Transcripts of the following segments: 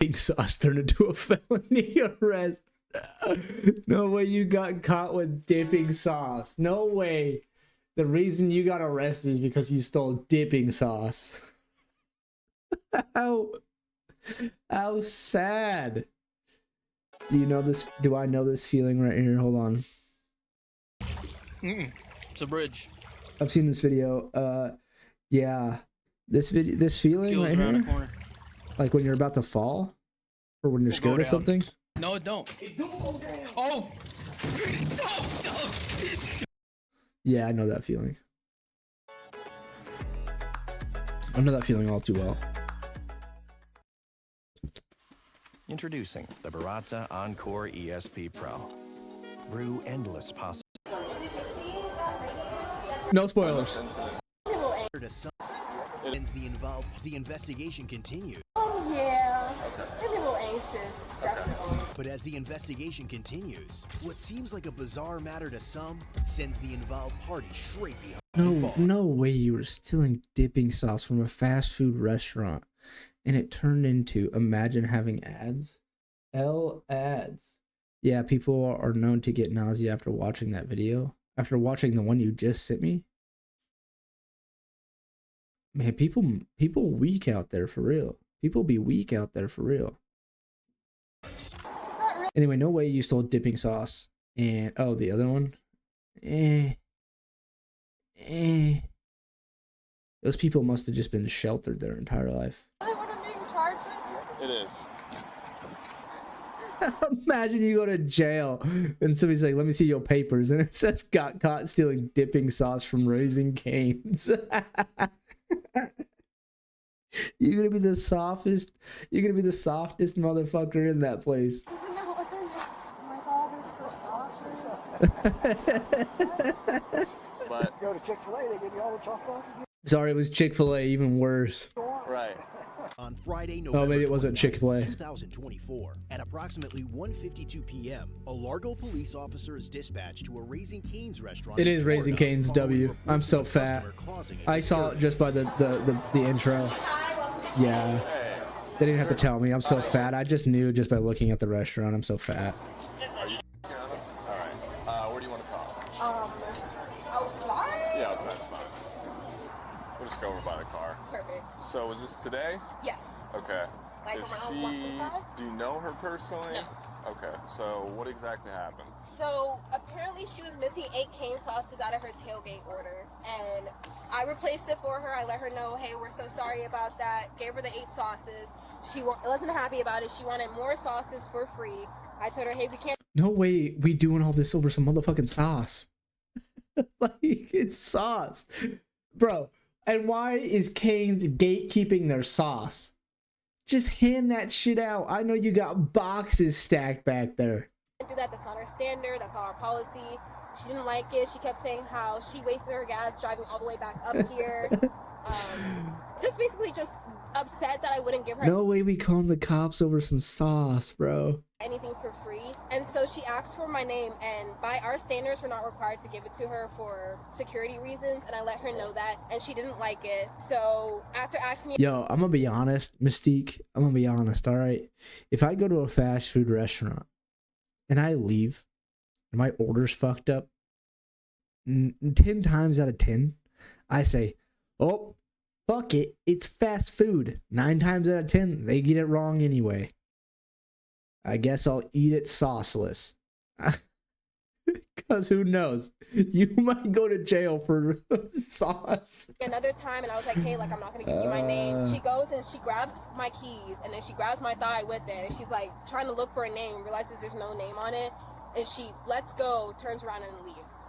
Dipping sauce turned into a felony arrest. No way you got caught with dipping sauce. No way. The reason you got arrested is because you stole dipping sauce. How sad. Do you know this? Do I know this feeling right here? Hold on. It's a bridge. I've seen this video. Yeah. This feeling Goes right around here. a corner. Like when you're about to fall? Or when you're scared or something? No, it don't. It don't go down. Oh! Don't. Yeah, I know that feeling. I know that feeling all too well. Introducing the Baratza Encore ESP Pro. Brew endless possibilities. No spoilers. The investigation continues. Oh yeah, okay. I'm a little anxious, definitely. But as the investigation continues, what seems like a bizarre matter to some sends the involved party straight behind the bar. No way you were stealing dipping sauce from a fast food restaurant and it turned into, imagine having ads. Ads. Yeah, people are known to get nausea after watching that video. After watching the one you just sent me. Man, people weak out there for real. People be weak out there for real. Anyway, no way you stole dipping sauce. And oh, the other one. Those people must have just been sheltered their entire life. It is. Imagine you go to jail and somebody's like, let me see your papers, and it says got caught stealing dipping sauce from Raising Cane's. You're gonna be the softest motherfucker in that place. But go to Chick-fil-A, they give you all the sauces. Sorry, it was Chick-fil-A, even worse. right. On Friday, November maybe it wasn't Chick-fil-A. 2024, at approximately 1:52 p.m., a Largo police officer is dispatched to a Raising Cane's restaurant. It is Raising Cane's W. I'm so fat. I saw it just by the intro. Yeah. They didn't have to tell me. I'm so fat. I just knew just by looking at the restaurant. I'm so fat. Are you alright. Where do you want to talk? Outside? Yeah, outside's fine. We'll just go over by the car. Perfect. So was this today? Yes. Okay. Like Is around she? 1:45? Do you know her personally? No. Okay. So what exactly happened? So apparently she was missing 8 cane sauces out of her tailgate order, and I replaced it for her. I let her know, hey, we're so sorry about that. Gave her the 8 sauces. She wasn't happy about it. She wanted more sauces for free. I told her, hey, we can't. No way we doing all this over some motherfucking sauce. Like, it's sauce. Bro, and why is Cane's gatekeeping their sauce? Just hand that shit out. I know you got boxes stacked back there. Do that. That's not our standard. That's not our policy. She didn't like it. She kept saying how she wasted her gas driving all the way back up here. Just basically just upset that I wouldn't give her No way we calling the cops over some sauce, bro. anything for free. And so she asked for my name, and by our standards, we're not required to give it to her for security reasons. And I let her know that, and she didn't like it. So after asking me, Yo, I'm gonna be honest, Mystique. I'm gonna be honest, all right? If I go to a fast food restaurant and I leave and my order's fucked up, 10 times out of 10, I say, oh, fuck it, it's fast food. 9 times out of 10, they get it wrong anyway. I guess I'll eat it sauceless. Because who knows? You might go to jail for sauce. another time, and I was like, hey, like, I'm not gonna give you my name. She goes and she grabs my keys, and then she grabs my thigh with it, and she's like trying to look for a name, realizes there's no name on it, and she lets go, turns around, and leaves.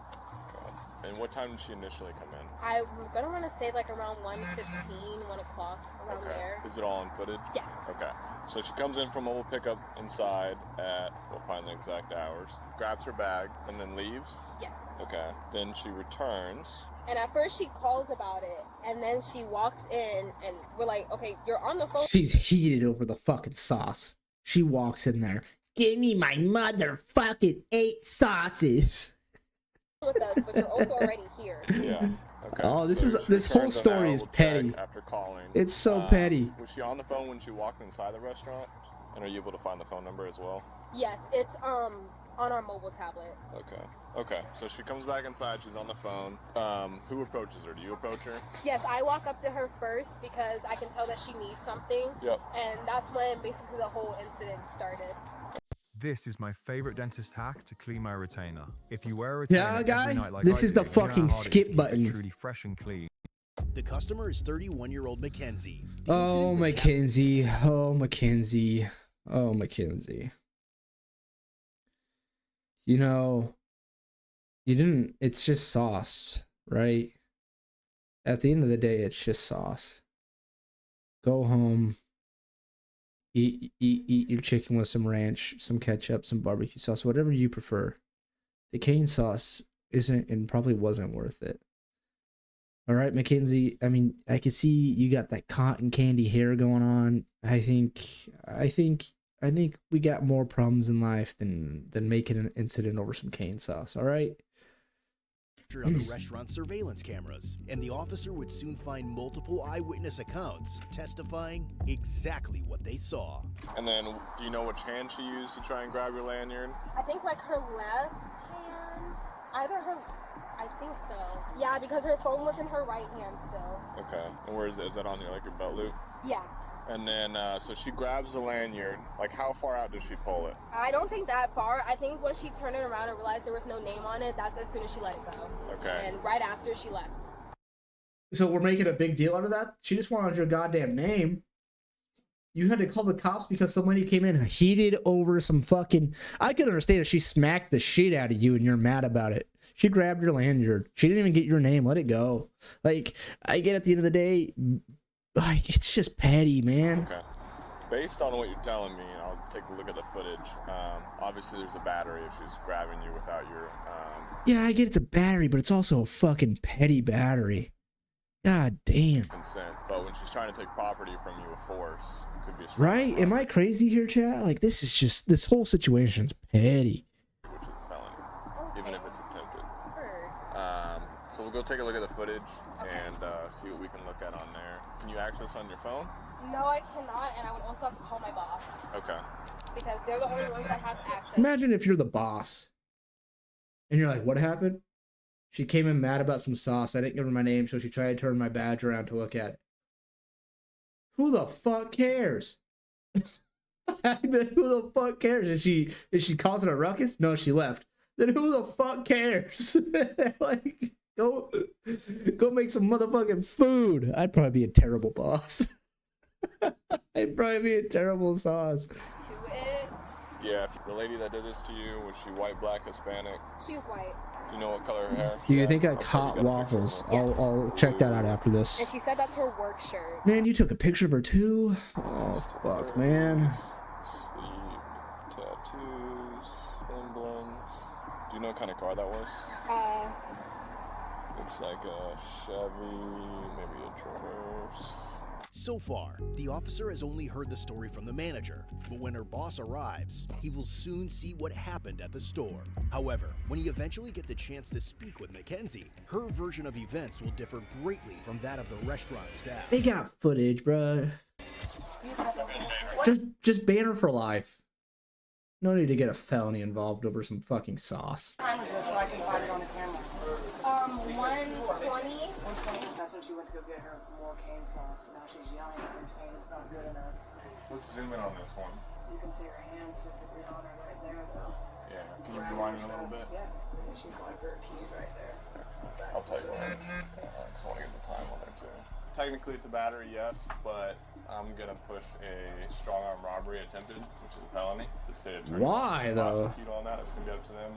And what time did she initially come in? I'm gonna want to say like around 1:15, 1 o'clock, around there. Is it all on footage? Yes. Okay. So she comes in from mobile pickup inside at, we'll find the exact hours, grabs her bag, and then leaves? Yes. Okay. Then she returns. And at first she calls about it, and then she walks in, and we're like, okay, you're on the phone. She's heated over the fucking sauce. She walks in there. Give me my motherfucking 8 sauces. With us, but you're also already here. Yeah. Okay. Oh, this So is she this whole returns an story is hour petty. check after calling. It's so petty. Was she on the phone when she walked inside the restaurant? And are you able to find the phone number as well? Yes, it's on our mobile tablet. Okay. So she comes back inside. She's on the phone. Who approaches her? Do you approach her? Yes, I walk up to her first because I can tell that she needs something. Yep. And that's when basically the whole incident started. This is my favorite dentist hack to clean my retainer. If you wear a retainer Yeah, every guy. night like This I is do, the you know how fucking hard it is to skip keep it button. truly fresh and clean. The customer is 31-year-old Mackenzie. The Oh, incident was Mackenzie. Oh, Mackenzie. Oh, Mackenzie. You know, you didn't, it's just sauce, right? At the end of the day, it's just sauce. Go home, eat your chicken with some ranch, some ketchup, some barbecue sauce, whatever you prefer. The cane sauce isn't and probably wasn't worth it. All right, Mackenzie. I mean, I can see you got that cotton candy hair going on. I think we got more problems in life than making an incident over some cane sauce. All right. on the restaurant surveillance cameras, and the officer would soon find multiple eyewitness accounts testifying exactly what they saw. And then, do you know which hand she used to try and grab your lanyard? I think like her left hand, I think so. Yeah, because her phone was in her right hand still. Okay. And where is it? Is that on your belt loop? Yeah. And then, so she grabs the lanyard. Like, how far out does she pull it? I don't think that far. I think when she turned it around and realized there was no name on it, that's as soon as she let it go. Okay. And right after she left. So we're making a big deal out of that? She just wanted your goddamn name. You had to call the cops because somebody came in heated over some fucking... I could understand if she smacked the shit out of you and you're mad about it. She grabbed your lanyard. She didn't even get your name. Let it go. Like, I get at the end of the day... Like, it's just petty, man. Okay. Based on what you're telling me, I'll take a look at the footage. Obviously, there's a battery if she's grabbing you without your... Yeah, I get it's a battery, but it's also a fucking petty battery. God damn. Consent. But when she's trying to take property from you with force, it could be a... Right? Am I crazy here, chat? Like, this is just... This whole situation's petty. Which is a felony. Okay. Even if it's attempted. Heard. So we'll go take a look at the footage and see what we can look at on there. Can you access on your phone? No, I cannot, and I would also have to call my boss. Okay. Because they're the only ones that have access. Imagine if you're the boss. And you're like, what happened? She came in mad about some sauce. I didn't give her my name, so she tried to turn my badge around to look at it. Who the fuck cares? Who the fuck cares? Is she causing a ruckus? No, she left. Then who the fuck cares? Like, go make some motherfucking food. I'd probably be a terrible boss. I'd probably be a terrible sauce. To it. Yeah, the lady that did this to you, was she white, black, Hispanic? She was white. Do you know what color her hair? Do you think I Okay, caught you got a picture of waffles? her. I'll check that out after And this. she said that's her work shirt. Man, you took a picture of her too? Oh, fuck, man. Sleep, tattoos, emblems. Do you know what kind of car that was? Looks like a Chevy, maybe a Traverse. So far, the officer has only heard the story from the manager, but when her boss arrives, he will soon see what happened at the store. However, when he eventually gets a chance to speak with Mackenzie, her version of events will differ greatly from that of the restaurant staff. They got footage, bruh. Just ban her for life. No need to get a felony involved over some fucking sauce. What time is this so I can find it on the camera? 120. 120. That's when she went to go get her more cane sauce. Now she's yelling at her saying it's not good enough. Let's zoom in on this one. You can see her hands physically on her right there, though. Yeah, can you rewind it a little bit? Yeah. And she's going for her keys right there. I'll tell you what. I just want to get the time on there too. Technically it's a battery, yes, but I'm gonna push a strong arm robbery attempted, which is a felony. The state attorney Why, wants to though? prosecute on that. It's gonna be up to them.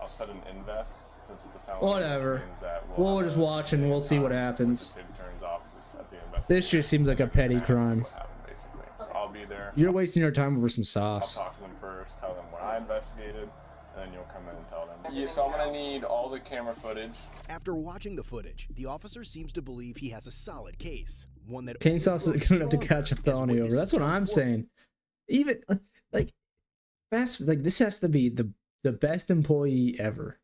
I'll set an invest since it's a felony. Whatever. which means that We'll have just a- watch and we'll see what The happens. state attorney's office is at the investigation. This just seems like a petty crime. What happened, basically. So I'll be there. You're wasting your time over some I'll sauce. talk to them first, tell them what I investigated, and then you'll come in and tell them. Yeah, so I'm gonna need all the camera footage. After watching the footage, the officer seems to believe he has a solid case, one that Cane only sauce grows is good enough to stronger catch a as felony over. witnesses That's what come I'm forward. saying. Even like this has to be the best employee ever.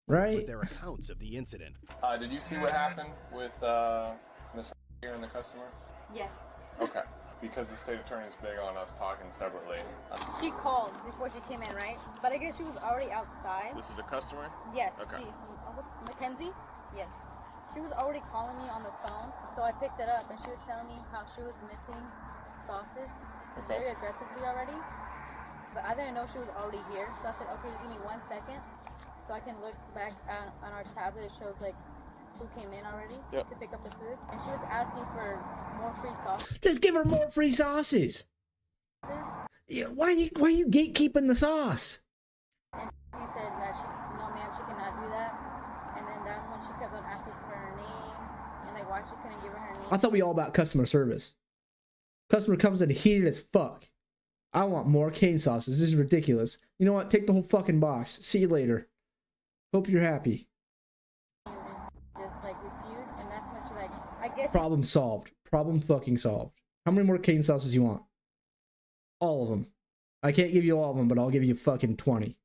Right? With their accounts of the incident. Did you see what happened with Miss here and the customer? Yes. Okay. because the state attorney is big on us talking separately. She called before she came in, right? But I guess she was already outside. This is a customer? Yes. Okay. What's Mackenzie? Yes. She was already calling me on the phone, so I picked it up, and she was telling me how she was missing sauces very aggressively already. But I didn't know she was already here, so I said, okay, just give me 1 second, so I can look back on our tablet. It shows like who came in already to pick up the food, and she was asking for more free sauces. Just give her more free sauces. Yeah, why are you gatekeeping the sauce? And she said that no, ma'am, she cannot do that. And then that's when she kept on asking for her name, and like why she couldn't give her her name. I thought we all about customer service. Customer comes in heated as fuck. I want more cane sauces. This is ridiculous. You know what? Take the whole fucking box. See you later. Hope you're happy. Just like refused, and that's when she like, I guess. Problem solved. Problem fucking solved. How many more cane sauces you want? All of them. I can't give you all of them, but I'll give you fucking 20.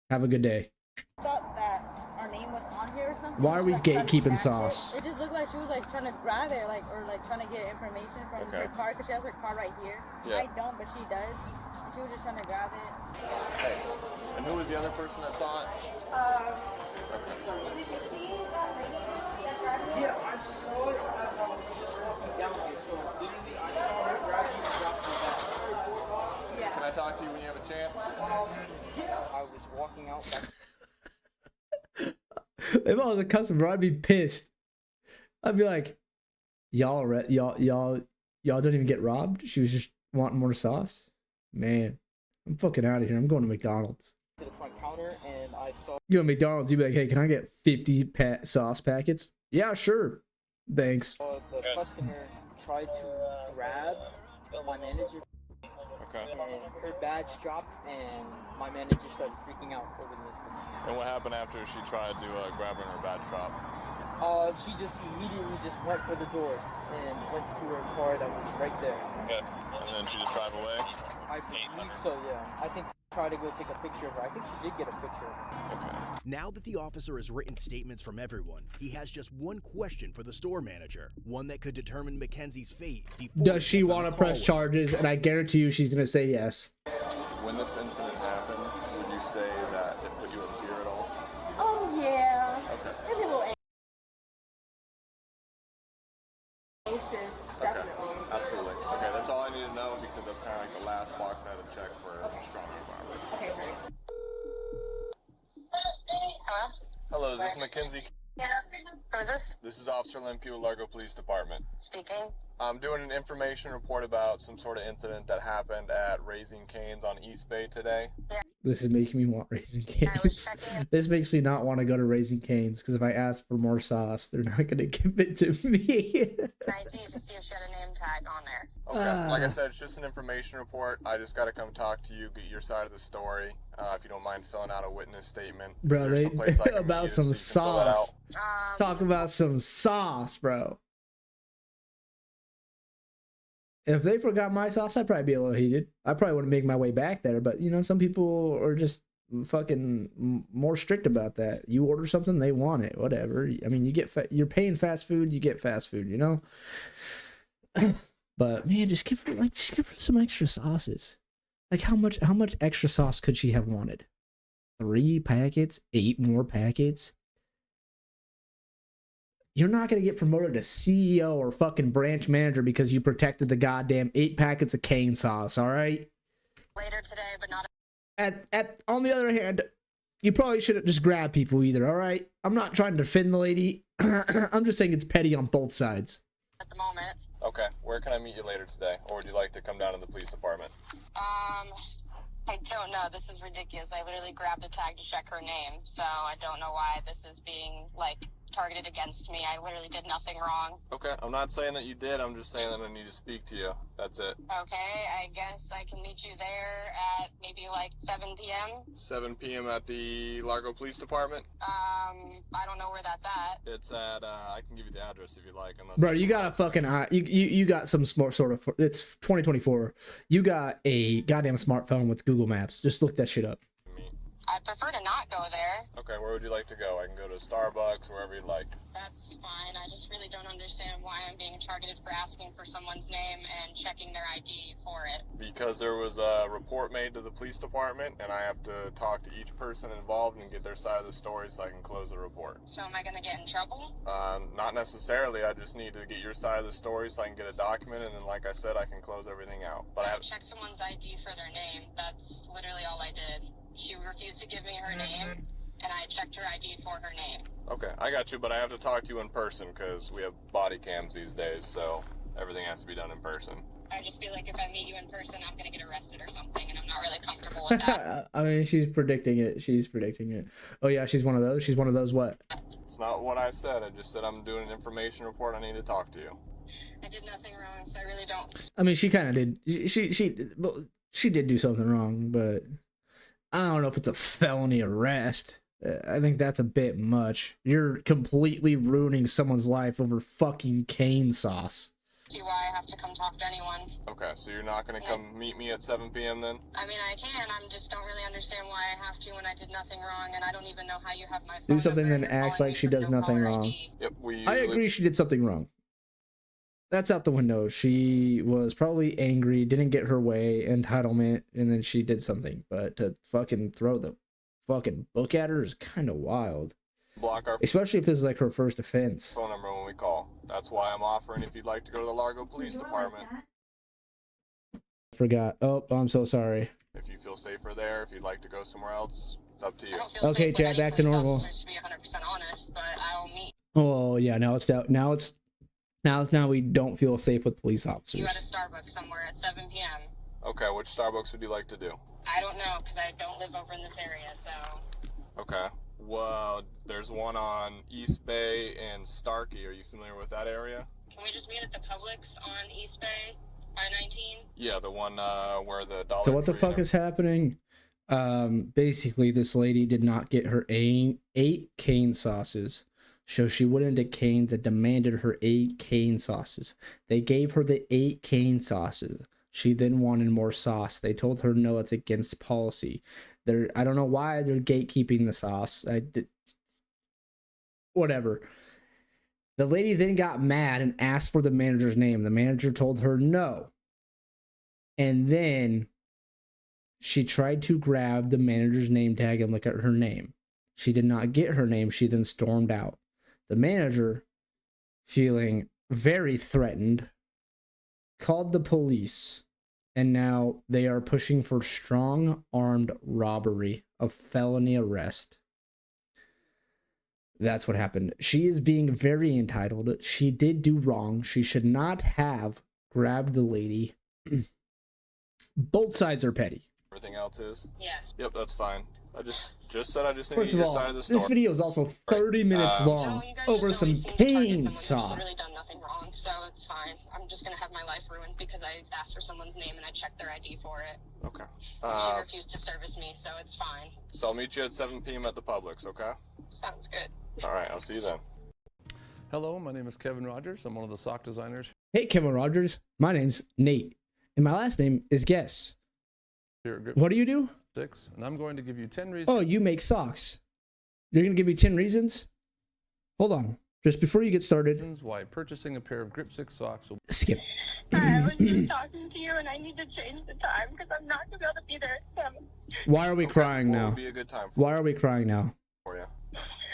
Have a good day. Thought that our name was on here or something. Why are we gatekeeping sauce? It just looked like she was like trying to grab it, like or like trying to get information from her card because she has her card right here. Yeah. I don't, but she does. And she was just trying to grab it. Hey. And who was the other person that saw it? Did you see that lady that grabbed you? Yeah, I saw it as I was just walking down here. So literally, I saw her grab you and drop me back. Can I talk to you when you have a chance? Yeah, I was walking out. If I was a customer, I'd be pissed. I'd be like, y'all don't even get robbed? She was just wanting more sauce? Man, I'm fucking out of here. I'm going to McDonald's. To the front counter, and I saw. You go to McDonald's, you'd be like, hey, can I get 50 sauce packets? Yeah, sure. Thanks. The customer tried to grab my manager. Okay. And her badge dropped, and my manager started freaking out over this. And what happened after she tried to grab her and her badge drop? She just immediately just went for the door and went to her car that was right there. Okay. And then she just drive away? I believe so, yeah. I think she tried to go take a picture of her. I think she did get a picture. Okay. Now that the officer has written statements from everyone, he has just one question for the store manager, one that could determine Mackenzie's fate. Does she want to press charges? And I guarantee you she's going to say yes. When this incident happened, would you say that it put you in fear at all? Oh yeah. Okay. Maybe a little anxious, definitely. Absolutely. Okay, that's all I need to know because that's kind of like the last box I had to check for a strong environment. Okay, great. Hello? Hello, is this Mackenzie? Yeah. Who is this? This is Officer Lemke with Largo Police Department. Speaking. I'm doing an information report about some sort of incident that happened at Raising Cane's on East Bay today. Yeah. This is making me want Raising I was Cane's. checking. This makes me not want to go to Raising Cane's because if I ask for more sauce, they're not going to give it to me. ID to see if she had a name tag on there. Okay, like I said, it's just an information report. I just got to come talk to you, get your side of the story. If you don't mind filling out a witness statement. Bro, There's someplace I can about meet you some so you can fill that sauce. out. Talk about some sauce, bro. If they forgot my sauce, I'd probably be a little heated. I probably wouldn't make my way back there, but you know, some people are just fucking more strict about that. You order something, they want it, whatever. I mean, you're paying fast food, you get fast food, you know. But man, just give her some extra sauces. Like how much extra sauce could she have wanted? 3 packets, 8 more packets. You're not going to get promoted to CEO or fucking branch manager because you protected the goddamn 8 packets of cane sauce, all right? Later today, but not. On the other hand, you probably shouldn't just grab people either, all right? I'm not trying to defend the lady. I'm just saying it's petty on both sides. At the moment. Okay, where can I meet you later today? Or would you like to come down to the police department? I don't know. This is ridiculous. I literally grabbed a tag to check her name, so I don't know why this is being, like, targeted against me. I literally did nothing wrong. Okay, I'm not saying that you did. I'm just saying that I need to speak to you. That's it. Okay, I guess I can meet you there at maybe like 7 p.m. 7 p.m. at the Largo Police Department? I don't know where that's at. It's at, I can give you the address if you like. Bro, you got a fucking, you got some smart sort of, it's 2024. You got a goddamn smartphone with Google Maps. Just look that shit up. I'd prefer to not go there. Okay, where would you like to go? I can go to Starbucks, wherever you'd like. That's fine. I just really don't understand why I'm being targeted for asking for someone's name and checking their ID for it. Because there was a report made to the police department, and I have to talk to each person involved and get their side of the story so I can close the report. So am I going to get in trouble? Not necessarily. I just need to get your side of the story so I can get it documented, and then, like I said, I can close everything out. But I checked someone's ID for their name. That's literally all I did. She refused to give me her name, and I checked her ID for her name. Okay, I got you, but I have to talk to you in person because we have body cams these days, so everything has to be done in person. I just feel like if I meet you in person, I'm going to get arrested or something, and I'm not really comfortable with that. I mean, she's predicting it. Oh, yeah, she's one of those. She's one of those what? It's not what I said. I just said I'm doing an information report. I need to talk to you. I did nothing wrong, so I really don't. I mean, she kind of did. She did do something wrong, but I don't know if it's a felony arrest. I think that's a bit much. You're completely ruining someone's life over fucking cane sauce. See why I have to come talk to anyone. Okay, so you're not going to come meet me at 7 p.m. then? I mean, I can. I just don't really understand why I have to when I did nothing wrong, and I don't even know how you have my phone Do something number then acts like she does nothing wrong. Yep, I agree she did something wrong. That's out the window. She was probably angry, didn't get her way, entitlement, and then she did something. But to fucking throw the fucking book at her is kind of wild. Block our especially if this is like her first offense. phone number when we call. That's why I'm offering if you'd like to go to the Largo Police Department. Forgot. Oh, I'm so sorry. If you feel safer there, if you'd like to go somewhere else, it's up to you. Okay, Chad, back to normal. To be 100% honest, but I'll meet Oh yeah, now we don't feel safe with police officers. you at a Starbucks somewhere at 7 p.m. Okay, which Starbucks would you like to do? I don't know, because I don't live over in this area, so... Okay. Well, there's one on East Bay and Starkey. Are you familiar with that area? Can we just meet at the Publix on East Bay, I-19? Yeah, the one where the Dollar So what the Tree fuck is happening? Basically, this lady did not get her 8 cane sauces. So she went into Cane's and demanded her 8 cane sauces. They gave her the 8 cane sauces. She then wanted more sauce. They told her no, it's against policy. I don't know why they're gatekeeping the sauce. Whatever. The lady then got mad and asked for the manager's name. The manager told her no. And then she tried to grab the manager's name tag and look at her name. She did not get her name. She then stormed out. The manager, feeling very threatened, called the police, and now they are pushing for strong armed robbery of felony arrest. That's what happened. She is being very entitled. She did do wrong. She should not have grabbed the lady. Both sides are petty. Everything else is? Yes. Yep, that's fine. I just said I just need First to of get your side all, of the story. this video is also 30 minutes long over some cane sauce. I've really done nothing wrong, so it's fine. I'm just gonna have my life ruined because I asked for someone's name and I checked their ID for it. Okay. She refused to service me, so it's fine. So I'll meet you at 7 p.m. at the Publix, okay? Sounds good. All right, I'll see you then. Hello, my name is Kevin Rogers. I'm one of the sock designers. Hey, Kevin Rogers. My name's Nate, and my last name is Guess. Here at Grip What do you do? 6, and I'm going to give you 10 reasons. Oh, you make socks. You're going to give me 10 reasons? Hold on. Just before you get started. Why purchasing a pair of Grip 6 socks will... Skip. I was just talking to you, and I need to change the time because I'm not going to be able to be there at 7. Why are we crying What now? would be a good time for Why are we crying now? you?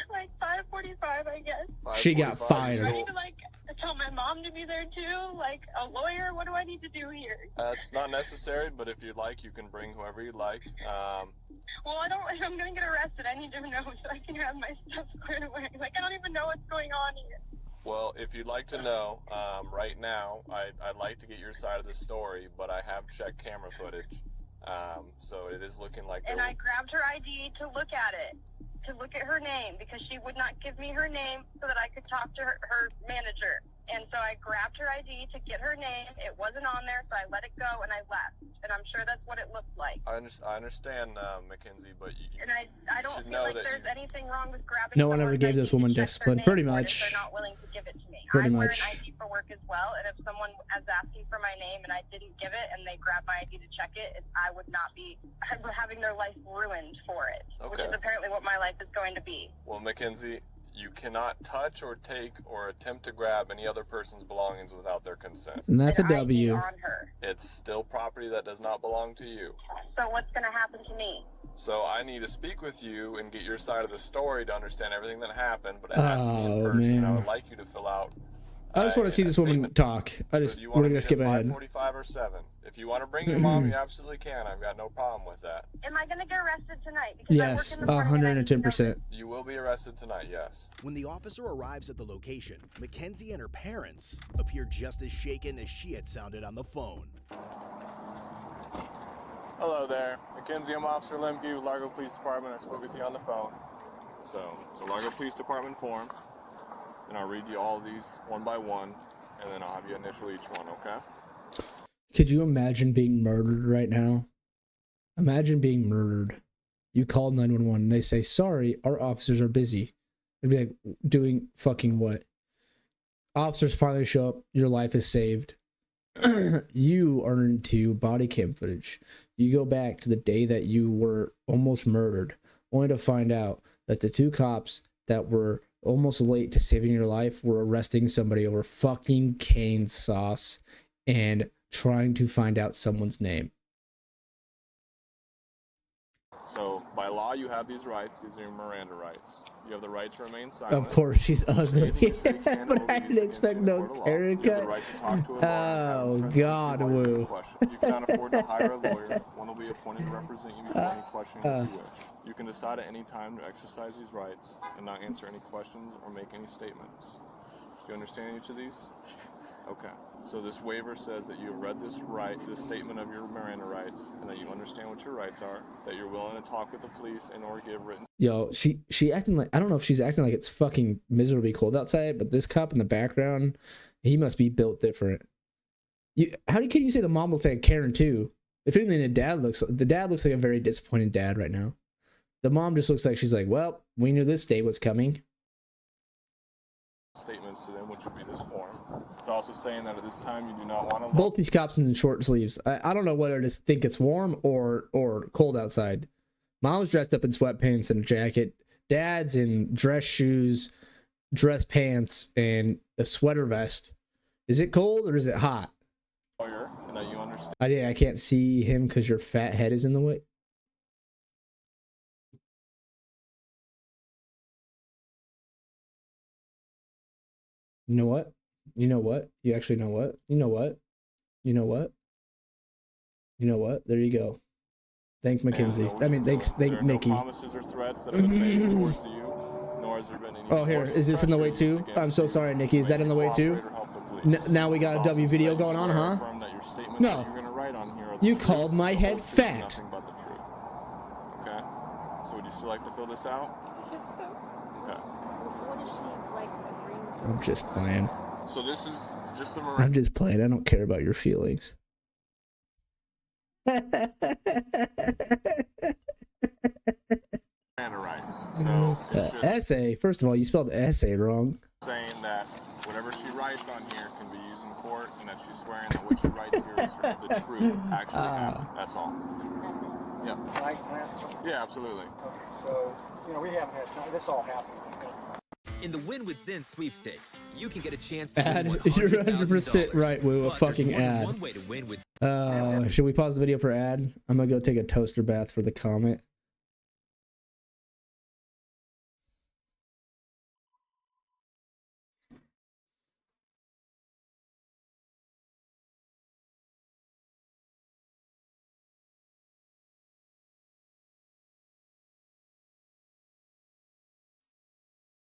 Like 5:45, I guess. She got 5:45, fired. Do I need to, like, tell my mom to be there, too? Like, a lawyer? What do I need to do here? It's not necessary, but if you'd like, you can bring whoever you'd like. Well, I'm going to get arrested. I need to know so I can have my stuff squared away. Like, I don't even know what's going on here. Well, if you'd like to know, right now, I'd like to get your side of the story, but I have checked camera footage. So it is looking like... And I grabbed her ID to look at it, to look at her name, because she would not give me her name so that I could talk to her manager. And so I grabbed her ID to get her name. It wasn't on there, so I let it go and I left. And I'm sure that's what it looked like. I understand, Mackenzie, but I don't feel like there's anything wrong with grabbing. No one ever gave this woman discipline. Pretty much. They're not willing to give it to me. Pretty I wear much. an ID for work as well, and if someone is asking for my name and I didn't give it, and they grab my ID to check it, I would not be having their life ruined for it, which is apparently what my life is going to be. Well, Mackenzie, you cannot touch or take or attempt to grab any other person's belongings without their consent. And that's a W. On her. It's still property that does not belong to you. So what's going to happen to me? So I need to speak with you and get your side of the story to understand everything that happened, but it has to be in person. I would like you to fill out. I just want to see this woman talk. We're gonna skip ahead. 5:45 or 7. If you want to bring your mom, you absolutely can. I've got no problem with that. Am I going to get arrested tonight? Because Yes, 110%. You will be arrested tonight, yes. When the officer arrives at the location, Mackenzie and her parents appear just as shaken as she had sounded on the phone. Hello there. Mackenzie, I'm Officer Lemke with Largo Police Department. I spoke with you on the phone. So, it's a Largo Police Department form. And I'll read you all of these one by one, and then I'll have you initial each one, okay? Could you imagine being murdered right now? Imagine being murdered. You call 911 and they say, sorry, our officers are busy. They'd be like, doing fucking what? Officers finally show up, your life is saved. You are into body cam footage. You go back to the day that you were almost murdered, only to find out that the two cops that were almost late to saving your life were arresting somebody over fucking cane sauce and trying to find out someone's name. So, by law, you have these rights. These are your Miranda rights. You have the right to remain silent. Of course, she's ugly. But I didn't expect no haircut. Oh, God, woo. You cannot afford to hire a lawyer. One will be appointed to represent you before any questioning if you wish. You can decide at any time to exercise these rights and not answer any questions or make any statements. Do you understand each of these? Okay. So this waiver says that you have read this statement of your Miranda rights, and that you understand what your rights are, that you're willing to talk with the police and or give written... Yo, she acting like, I don't know if she's acting like it's fucking miserably cold outside, but this cop in the background, he must be built different. Can you say the mom looks like Karen too? If anything, the dad looks like a very disappointed dad right now. The mom just looks like she's like, well, we knew this day was coming. Statements to them, which would be this form. It's also saying that at this time you do not want to... Both these cops in short sleeves. I don't know whether to think it's warm or cold outside. Mom's dressed up in sweatpants and a jacket. Dad's in dress shoes, dress pants, and a sweater vest. Is it cold or is it hot? And that you understand. I can't see him because your fat head is in the way. You know what? You know what? You actually know what? You know what? You know what? You know what? There you go. Thank Mackenzie. Thank Nikki. No promises or threats that have been made towards you, nor has there been any... Oh, here. Is this in the way too? I'm so sorry, Nikki. Is that in the way too? Now we got a W video going on, huh? No. You called my head fat. Okay. So would you still like to fill this out? I think so. Okay. What is she like agreeing to? I'm just playing. So this is just the I'm just playing. I don't care about your feelings. Miranda rights. So it's just essay. First of all, you spelled essay wrong. Saying that whatever she writes on here can be used in court, and that she's swearing that what she writes here is the truth actually happened. That's all. That's it. Yeah. Can I ask a question? Yeah, absolutely. Okay, so, we haven't had time. This all happened. In the Win with Zen sweepstakes, you can get a chance to Ad. win You're $100,000. 100% right, Woo. A But fucking there's more than ad. one way to win with Should we pause the video for ad? I'm gonna go take a toaster bath for the comment.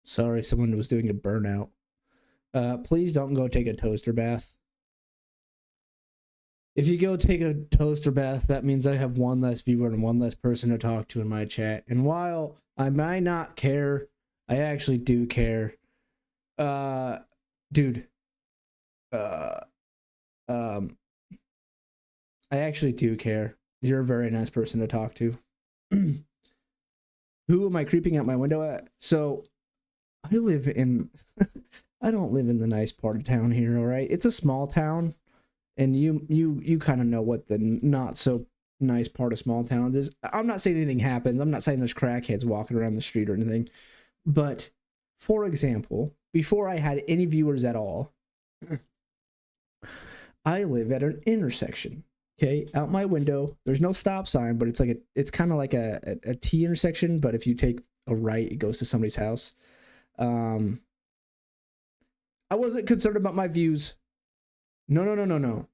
Sorry, someone was doing a burnout. Please don't go take a toaster bath. If you go take a toaster bath, that means I have one less viewer and one less person to talk to in my chat. And while I might not care, I actually do care. Dude, Uh, um, I actually do care. You're a very nice person to talk to. Who am I creeping out my window at? So, I live in... I don't live in the nice part of town here, all right? It's a small town, and you kind of know what the not so nice part of small towns is. I'm not saying anything happens. I'm not saying there's crackheads walking around the street or anything. But, for example, before I had any viewers at all, I live at an intersection. Okay, out my window, there's no stop sign, but it's kind of like a T intersection, but if you take a right, it goes to somebody's house. I wasn't concerned about my views. No.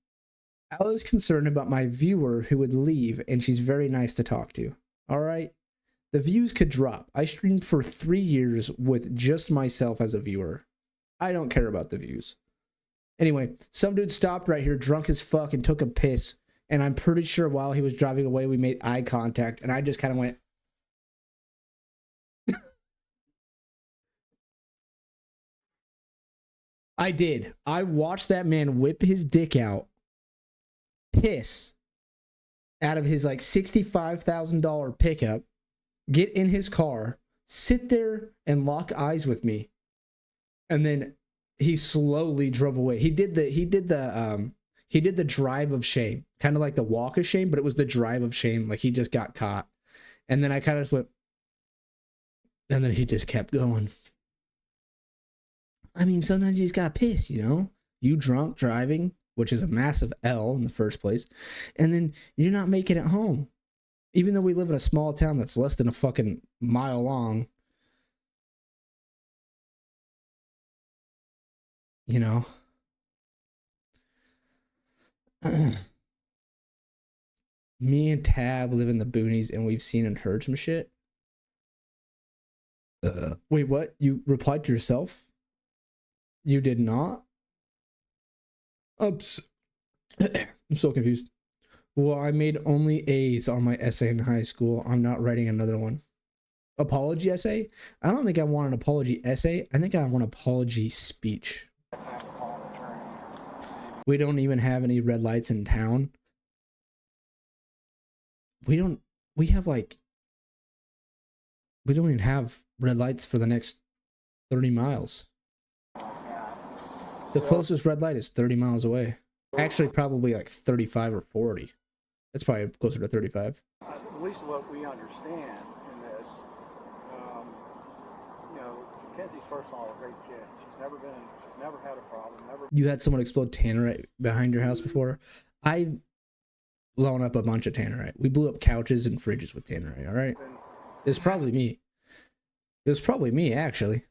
I was concerned about my viewer who would leave, and she's very nice to talk to. All right? The views could drop. I streamed for 3 years with just myself as a viewer. I don't care about the views. Anyway, some dude stopped right here drunk as fuck and took a piss. And I'm pretty sure while he was driving away, we made eye contact. And I just kind of went... I did. I watched that man whip his dick out, piss out of his like $65,000 pickup, get in his car, sit there and lock eyes with me. And then he slowly drove away. He did the drive of shame, kind of like the walk of shame, but it was the drive of shame. Like he just got caught. And then I kind of went, and then he just kept going. I mean, sometimes you just got pissed, you know? You drunk driving, which is a massive L in the first place, and then you're not making it home. Even though we live in a small town that's less than a fucking mile long, you know? Me and Tab live in the boonies, and we've seen and heard some shit. Wait, what? You replied to yourself? You did not? Oops. I'm so confused. Well, I made only A's on my essay in high school. I'm not writing another one. Apology essay? I don't think I want an apology essay. I think I want an apology speech. We don't even have any red lights in town. We don't even have red lights for the next 30 miles. The closest red light is 30 miles away. Actually, probably like 35 or 40. It's probably closer to 35. At least what we understand in this, you know, Kenzie's first of all a great kid. She's never had a problem. You had someone explode tannerite behind your house before? I've blown up a bunch of tannerite. We blew up couches and fridges with tannerite, all right? It's probably me. It was probably me, actually.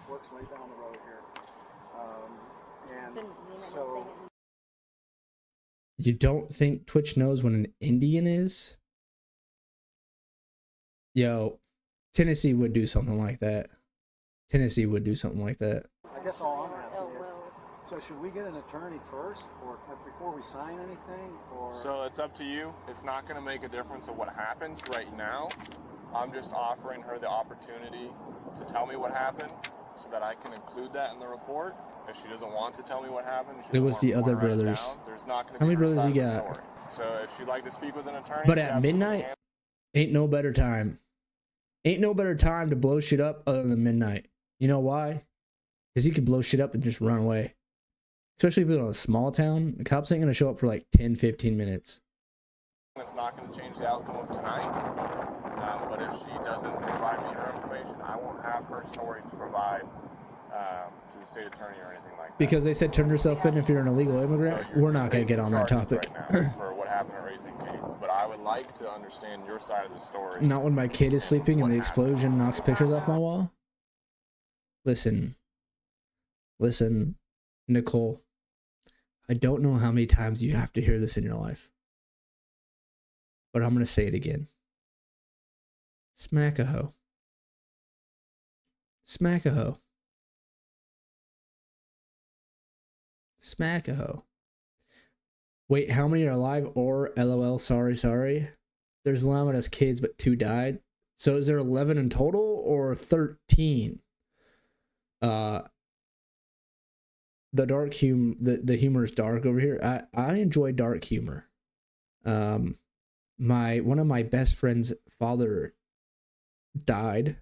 Works right down the road here. And so... You don't think Twitch knows what an Indian is? Yo, Tennessee would do something like that. Tennessee would do something like that. I guess all I'm asking is, so should we get an attorney first, or before we sign anything, or? So it's up to you. It's not going to make a difference of what happens right now. I'm just offering her the opportunity to tell me what happened so that I can include that in the report. If she doesn't want to tell me what happened, it was the other brothers. There's not going to How be many brothers you got? story. So if she'd like to speak with an attorney, but at midnight, ain't no better time. Ain't no better time to blow shit up other than midnight. You know why? Because you could blow shit up and just run away. Especially if you're in a small town, the cops ain't going to show up for like 10, 15 minutes. It's not going to change the outcome of tonight. But if she doesn't provide me her information, I won't have her story to provide to the state attorney or anything like that. Because they said turn yourself in if you're an illegal immigrant. So we're not going to get on that topic. Right now for what happened at Raising Cane's. But I would like to understand your side of the story. Not when my kid is sleeping and the explosion knocks pictures off my wall. Listen, Nicole. I don't know how many times you have to hear this in your life. But I'm going to say it again. Smack a hoe. Smack a hoe. Smack a hoe. Wait, how many are alive? Or LOL, sorry. There's 11 as kids, but 2 died. So is there 11 in total or 13? the dark the humor is dark over here. I enjoy dark humor. One of my best friend's father died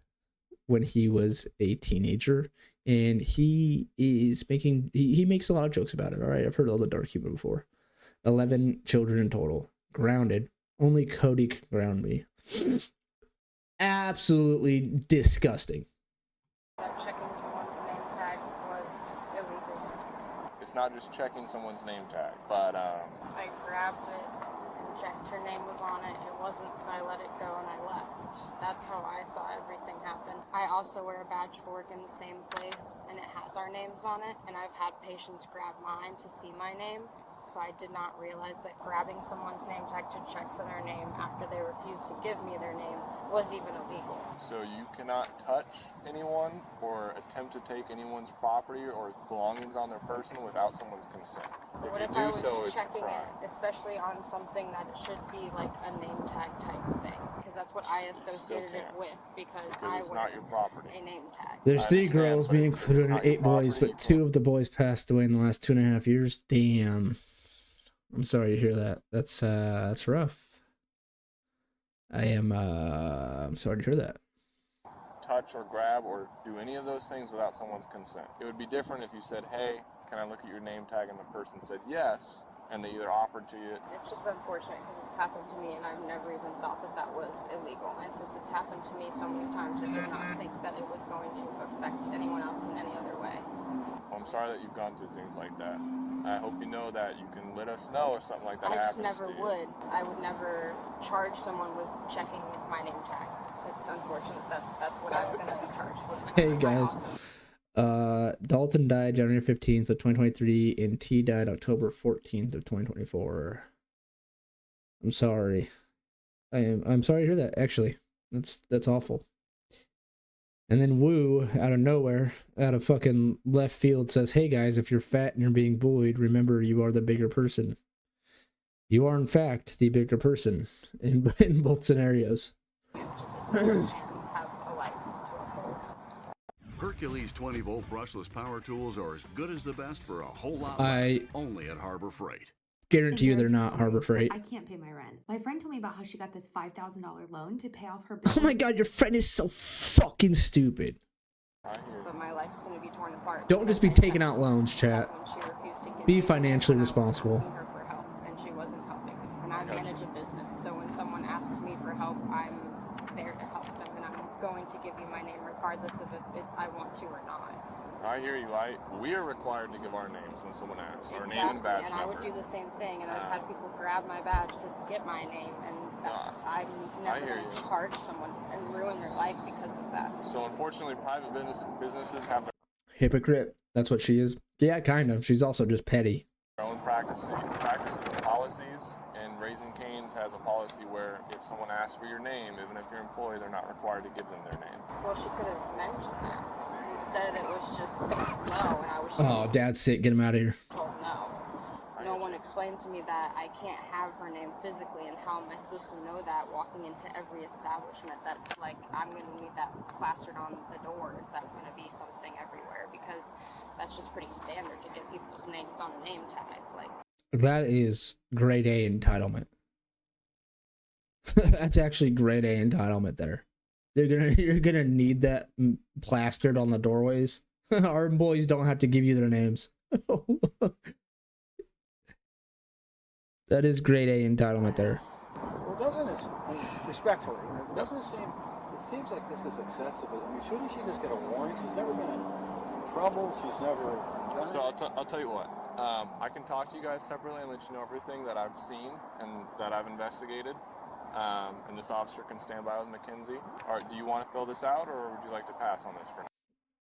when he was a teenager, and he makes a lot of jokes about it. All right, I've heard all the dark humor before. 11 children in total, grounded. Only Cody can ground me. Absolutely disgusting. Checking someone's name tag was illegal. It's not just checking someone's name tag, but I grabbed it and checked her name was on it. It wasn't, so I let it go and I left. That's how I saw everything happen. I also wear a badge for work in the same place, and it has our names on it, and I've had patients grab mine to see my name. So I did not realize that grabbing someone's name tag to check for their name after they refused to give me their name was even illegal. So you cannot touch anyone or attempt to take anyone's property or belongings on their person without someone's consent. What if I was checking it, especially on something that it should be like a name tag type thing? Because that's what I associated it with, because it's not your property. A name tag. There's 3 girls, me included, and 8 boys, but 2 of the boys passed away in the last 2.5 years. Damn. I'm sorry to hear that. That's rough. I'm sorry to hear that. Touch or grab or do any of those things without someone's consent. It would be different if you said, hey, can I look at your name tag? And the person said yes, and they either offered to you. It's just unfortunate because it's happened to me, and I've never even thought that that was illegal. And since it's happened to me so many times, I did not think that it was going to affect anyone else in any other way. Well, I'm sorry that you've gone through things like that. I hope you know that you can let us know if something like that happens to you. I just never would. I would never charge someone with checking my name tag. It's unfortunate that that's what I'm going to be charged with. Hey guys, Dalton died January 15th of 2023, and T died October 14th of 2024. I'm sorry. I'm sorry to hear that. Actually, that's awful. And then Woo, out of nowhere, out of fucking left field, says, hey guys, if you're fat and you're being bullied, remember you are the bigger person. You are, in fact, the bigger person in both scenarios. Hercules 20-volt brushless power tools are as good as the best for a whole lot less, only at Harbor Freight. Guarantee you they're not Harbor Freight. I can't pay my rent. My friend told me about how she got this $5,000 loan to pay off her business. Oh my god, your friend is so fucking stupid. But my life's going to be torn apart. Don't just be taking out loans, chat. Be financially responsible. Her for help, and she wasn't helping. And I manage a business, so when someone asks me for help, I'm there to help them, and I'm going to give you my name regardless of if I want to or not. I hear you. We are required to give our names when someone asks. Our Exactly, name and badge and number. I would do the same thing, and I've had people grab my badge to get my name, and I'm never going to charge someone and ruin their life because of that. So unfortunately, private businesses have their Hypocrite. That's what she is. Yeah, kind of. She's also just petty. own practices and policies, and Raising Cane's has a policy where if someone asks for your name, even if you're employed, they're not required to give them their name. Well, she could have mentioned that. Instead, it was just no, and I was just Oh, Dad's sick. Get him out of here. told no. No one explained to me that I can't have her name physically, and how am I supposed to know that walking into every establishment that, like, I'm going to need that plastered on the door if that's going to be something everywhere, because that's just pretty standard to get people's names on a name tag. Like, That is grade A entitlement. That's actually grade A entitlement there. You're gonna need that plastered on the doorways. Our employees don't have to give you their names. That is grade A entitlement there. Well, doesn't it, respectfully, doesn't it seem, it seems like this is excessive. I mean, shouldn't she just get a warning? She's never been in trouble. She's never done it. So I'll tell you what. I can talk to you guys separately and let you know everything that I've seen and that I've investigated. And this officer can stand by with Mackenzie. All right, do you want to fill this out, or would you like to pass on this for now?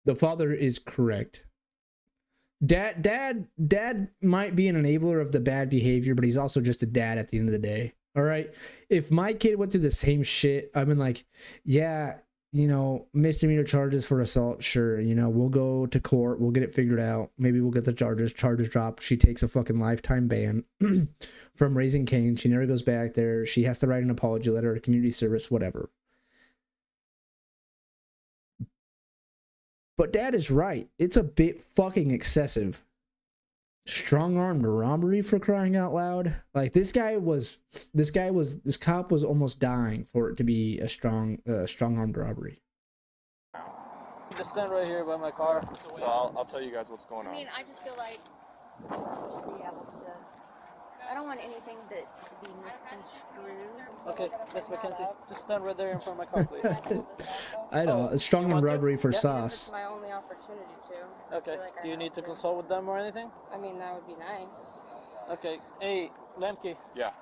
The father is correct. Dad might be an enabler of the bad behavior, but he's also just a dad at the end of the day. All right. If my kid went through the same shit, I've been like, yeah, misdemeanor charges for assault. Sure. We'll go to court. We'll get it figured out. Maybe we'll get the charges dropped. She takes a fucking lifetime ban from Raising Cane. She never goes back there. She has to write an apology letter to community service, whatever. But Dad is right. It's a bit fucking excessive strong-armed robbery, for crying out loud. Like this cop was almost dying for it to be a strong-armed robbery. Just stand right here by my car. So I'll tell you guys what's going on. I mean, I just feel like you should be able to. I don't want anything to be misconstrued. Okay, Miss McKenzie, just stand right there in front of my car, please. I know, a strong-armed robbery for It's sauce. my only opportunity to. Okay, Like do you need to consult with them or anything? I mean, that would be nice. Okay, hey, Lemke. Yeah.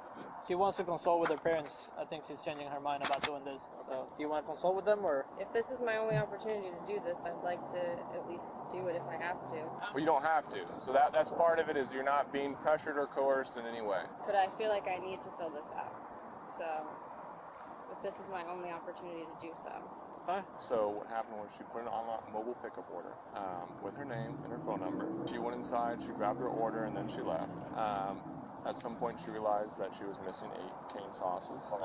She wants to consult with her parents. I think she's changing her mind about doing this. So, do you want to consult with them or? If this is my only opportunity to do this, I'd like to at least do it if I have to. Well, you don't have to. So that's part of it, is you're not being pressured or coerced in any way. But I feel like I need to fill this out. So, if this is my only opportunity to do so. So what happened was she put an online mobile pickup order with her name and her phone number. She went inside, she grabbed her order, and then she left. At some point, she realized that she was missing 8 cane sauces, so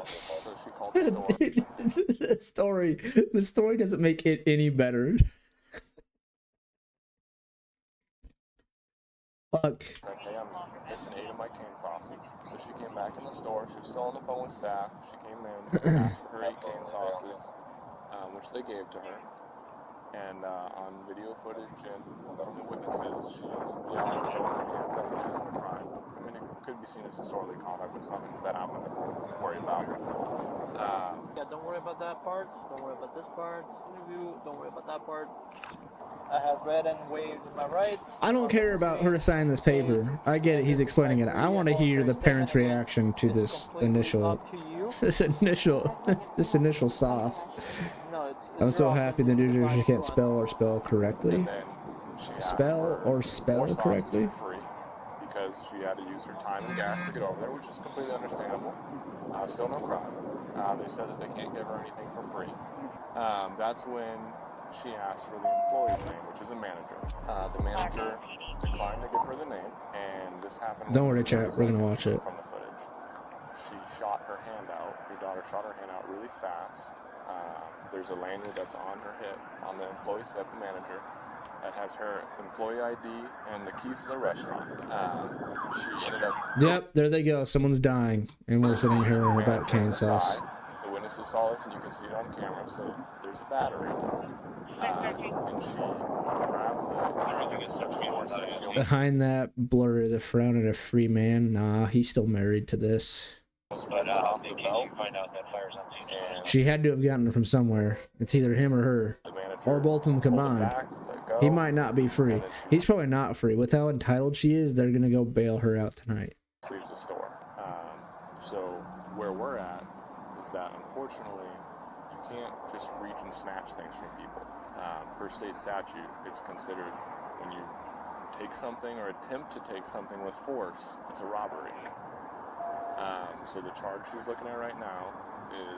she called the store. The story doesn't make it any better. Fuck. Said, hey, I'm missing 8 of my cane sauces. So she came back in the store. She was still on the phone with staff. She came in, she asked for her 8 cane sauces, which they gave to her. And on video footage and from the witnesses, she's yelling and throwing her hands up, which isn't a crime. I mean, it could be seen as disorderly conduct, but it's nothing that I'm going to worry about. Yeah, don't worry about that part. Don't worry about this part. Interview. Don't worry about that part. I have read and waived my rights. I don't care about her signing this paper. I get it. He's explaining it. I want to hear the parents' reaction to this initial sauce. I'm so happy the New Jersey can't spell correctly. Spell correctly. Because she had to use her time and gas to get over there, which is completely understandable. Still no crime. They said that they can't give her anything for free. That's when she asked for the employee's name, which is a manager. The manager declined to give her the name, and this happened. Don't worry, chat. We're gonna watch it. From the footage, she shot her hand out. Your daughter shot her hand out really fast. There's a lanyard that's on her hip, on the employee's hip, manager, that has her employee ID and the keys to the restaurant. She ended up. Yep, there they go. Someone's dying, and we're sitting here about cane sauce. The witnesses saw this, and you can see it on camera. So there's a battery, and she grabbed the such force that she almost Behind that blur is a frown at a free man. Nah, he's still married to this. ripped it off the belt. She had to have gotten it from somewhere. It's either him or her, or both of them combined. He might not be free. He's probably not free. With how entitled she is, they're gonna go bail her out tonight. Leaves the store. So where we're at is that unfortunately you can't just reach and snatch things from people. Per state statute, it's considered when you take something or attempt to take something with force, it's a robbery. So the charge she's looking at right now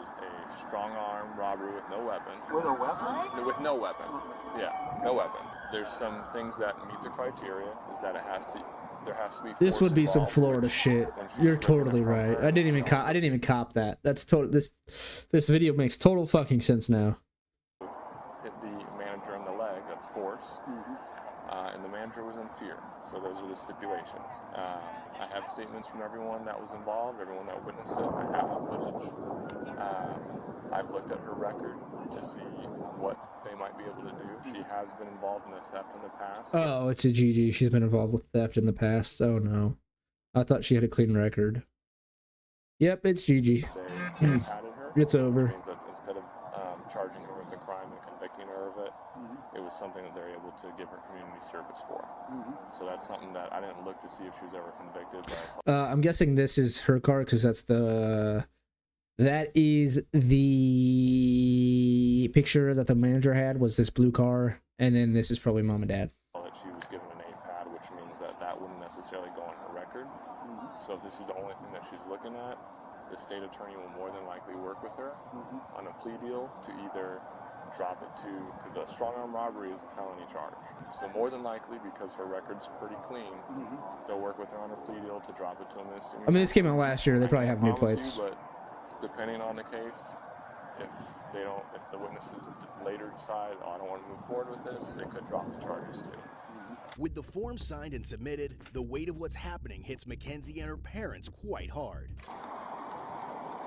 is a strong-arm robbery with no weapon. With a weapon? With no weapon. Yeah, no weapon. There's some things that meet the criteria. Is that there has to be. This would be some involved, Florida shit. You're totally right. I didn't even cop that. That's total. This video makes total fucking sense now. Hit the manager in the leg. That's force. And the manager was in fear. So those are the stipulations. I have statements from everyone that was involved, everyone that witnessed it. I have the footage. I've looked at her record to see what they might be able to do. She has been involved in a theft in the past. Oh, it's a GG. She's been involved with theft in the past. Oh no, I thought she had a clean record. Yep, it's GG. It's over. Which means that instead of charging her with a crime and convicting her of it, it was something that they're able to give her community service for. So that's something that I didn't look to see if she was ever convicted. But I'm guessing this is her car because that is the picture that the manager had, was this blue car, and then this is probably mom and dad. that she was given an A pad, which means that wouldn't necessarily go on her record. So if this is the only thing that she's looking at, the state attorney will more than likely work with her on a plea deal to either drop it to, because a strong arm robbery is a felony charge. So more than likely, because her record's pretty clean, they'll work with her on a plea deal to drop it to a misdemeanor. I mean, this came out last year. They probably have new plates. But depending on the case, if the witnesses later decide, oh, I don't want to move forward with this, they could drop the charges too. With the form signed and submitted, the weight of what's happening hits Mackenzie and her parents quite hard.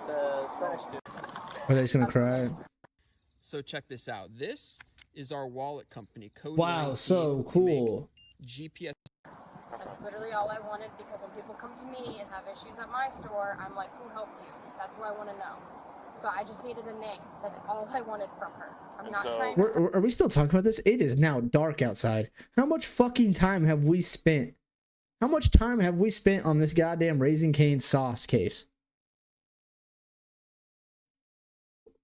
The Spanish dude. Are they just gonna cry? So check this out. This is our wallet company. Code Wow, 19 so cool. GPS. That's literally all I wanted, because when people come to me and have issues at my store, I'm like, who helped you? That's what I want to know. So I just needed a name. That's all I wanted from her. I'm not trying to... Are we still talking about this? It is now dark outside. How much fucking time have we spent? How much time have we spent on this goddamn Raising Cane sauce case?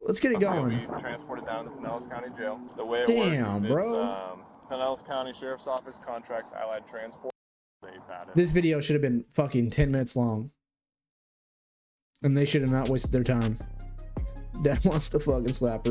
Let's get it going. We transported down to the Pinellas County Jail. The way it Damn, works, bro. It's Pinellas County Sheriff's Office contracts Allied Transport. They've had it. This video should have been fucking 10 minutes long. And they should have not wasted their time. Dad wants to fucking slap her.